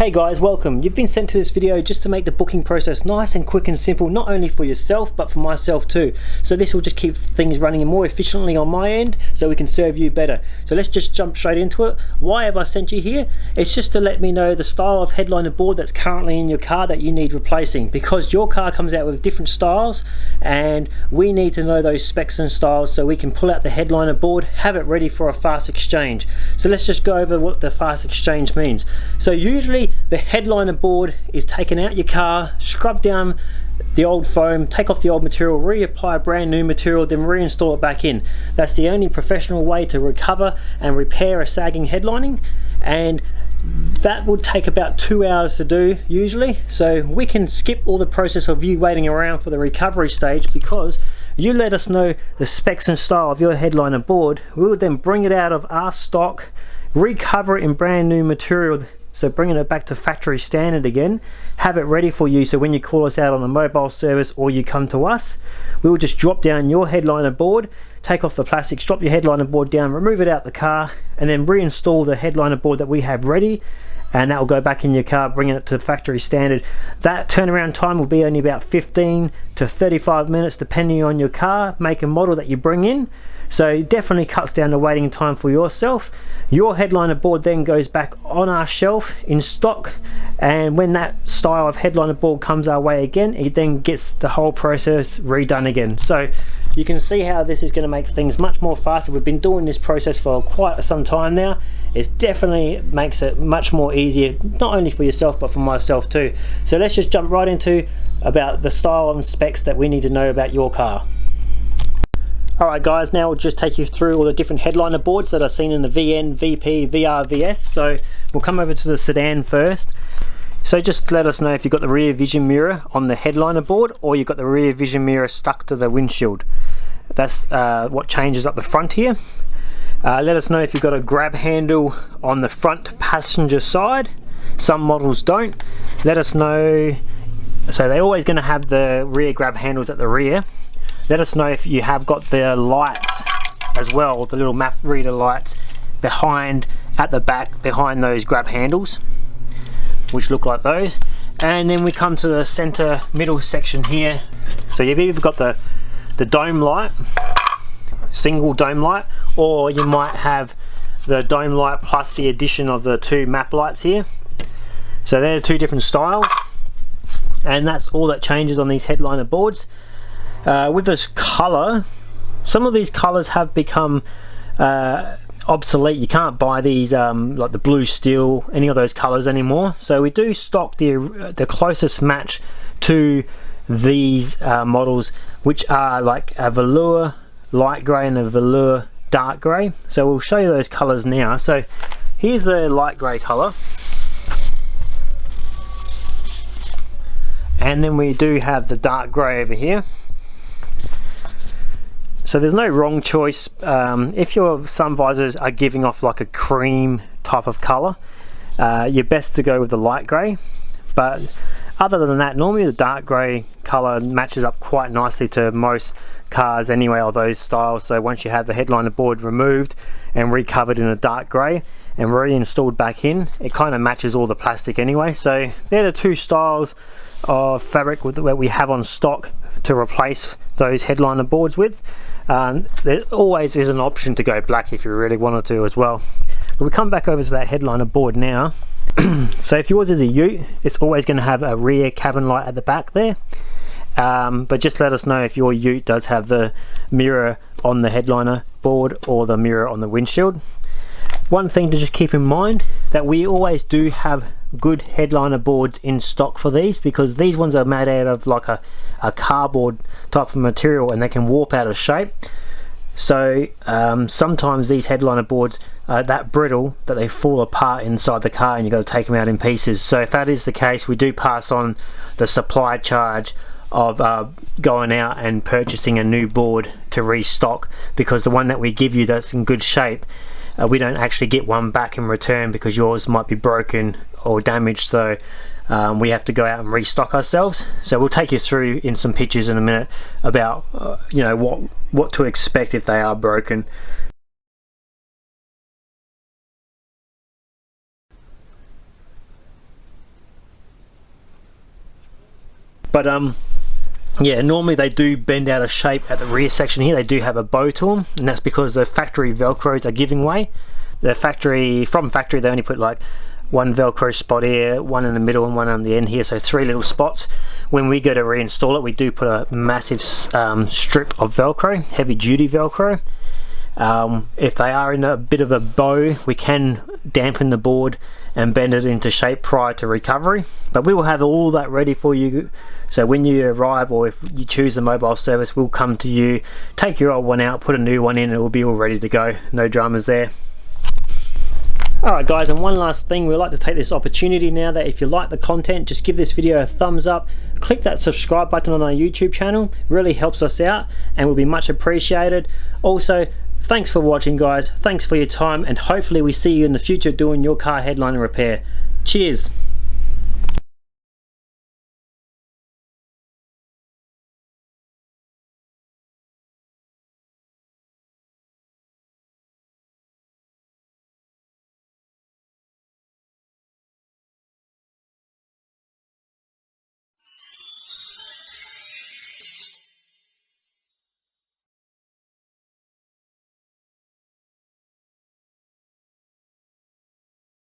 Hey guys, welcome. You've been sent to this video just to make the booking process nice and quick and simple, not only for yourself but for myself too. So this will just keep things running more efficiently on my end so we can serve you better. So let's just jump straight into it. Why have I sent you here? It's just to let me know the style of headliner board that's currently in your car that you need replacing, because your car comes out with different styles and we need to know those specs and styles so we can pull out the headliner board, have it ready for a fast exchange. So let's just go over what the fast exchange means. So usually the headliner board is taken out your car, scrub down the old foam, take off the old material, reapply brand new material, then reinstall it back in. That's the only professional way to recover and repair a sagging headlining, and that would take about 2 hours to do usually. So we can skip all the process of you waiting around for the recovery stage, because you let us know the specs and style of your headliner board. We will then bring it out of our stock, recover it in brand new material, so bringing it back to factory standard again, have it ready for you, so when you call us out on a mobile service or you come to us, we will just drop down your headliner board, take off the plastics, drop your headliner board down, remove it out the car, and then reinstall the headliner board that we have ready, and that will go back in your car, bringing it to factory standard. That turnaround time will be only about 15 to 35 minutes depending on your car, make and model that you bring in. So it definitely cuts down the waiting time for yourself. Your headliner board then goes back on our shelf in stock, and when that style of headliner board comes our way again, it then gets the whole process redone again. So you can see how this is going to make things much more faster. We've been doing this process for quite some time now. It definitely makes it much more easier, not only for yourself but for myself too. So let's just jump right into about the style and specs that we need to know about your car. Alright guys, now we'll just take you through all the different headliner boards that are seen in the VN, VP, VR, VS. So we'll come over to the sedan first. So just let us know if you've got the rear vision mirror on the headliner board or you've got the rear vision mirror stuck to the windshield. That's what changes up the front here. Let us know if you've got a grab handle on the front passenger side. Some models don't. Let us know. So they're always going to have the rear grab handles at the rear. Let us know if you have got the lights as well, the little map reader lights behind, at the back, behind those grab handles, which look like those. And then we come to the center middle section here. So you've either got the dome light, single dome light, or you might have the dome light plus the addition of the two map lights here. So they're two different styles, and that's all that changes on these headliner boards. With this color, some of these colors have become obsolete. You can't buy these like the blue steel, any of those colors anymore. So we do stock the closest match to these models, which are like a velour light grey and a velour dark grey. So we'll show you those colors now. So here's the light grey color, and then we do have the dark grey over here. So there's no wrong choice. If your sun visors are giving off like a cream type of color, you're best to go with the light grey. But other than that, normally the dark grey color matches up quite nicely to most cars anyway of those styles. So once you have the headliner board removed and recovered in a dark grey and reinstalled back in, it kind of matches all the plastic anyway. So they're the two styles of fabric that we have on stock to replace those headliner boards with. There always is an option to go black if you really wanted to as well. But we come back over to that headliner board now. So if yours is a ute, it's always going to have a rear cabin light at the back there. But just let us know if your ute does have the mirror on the headliner board or the mirror on the windshield. One thing to just keep in mind, that we always do have good headliner boards in stock for these, because these ones are made out of like a cardboard type of material and they can warp out of shape. So sometimes these headliner boards are that brittle that they fall apart inside the car and you've got to take them out in pieces. So if that is the case, we do pass on the supply charge of going out and purchasing a new board to restock, because the one that we give you that's in good shape, we don't actually get one back in return because yours might be broken or damaged. So we have to go out and restock ourselves. So we'll take you through in some pictures in a minute about you know, what to expect if they are broken. But yeah, normally they do bend out of shape at the rear section here. They do have a bow to them, and that's because the factory velcros are giving way. The factory, from factory, they only put like one velcro spot here, one in the middle and one on the end here, so 3 little spots. When we go to reinstall it, we do put a massive strip of velcro, heavy duty velcro. If they are in a bit of a bow, we can dampen the board and bend it into shape prior to recovery, but we will have all that ready for you. So when you arrive, or if you choose the mobile service, we'll come to you, take your old one out, put a new one in, and it will be all ready to go. No dramas there. Alright guys, and one last thing, we'd like to take this opportunity now that if you like the content, just give this video a thumbs up, click that subscribe button on our YouTube channel, really helps us out and will be much appreciated. Also, thanks for watching guys, thanks for your time, and hopefully we see you in the future doing your car headliner repair. Cheers!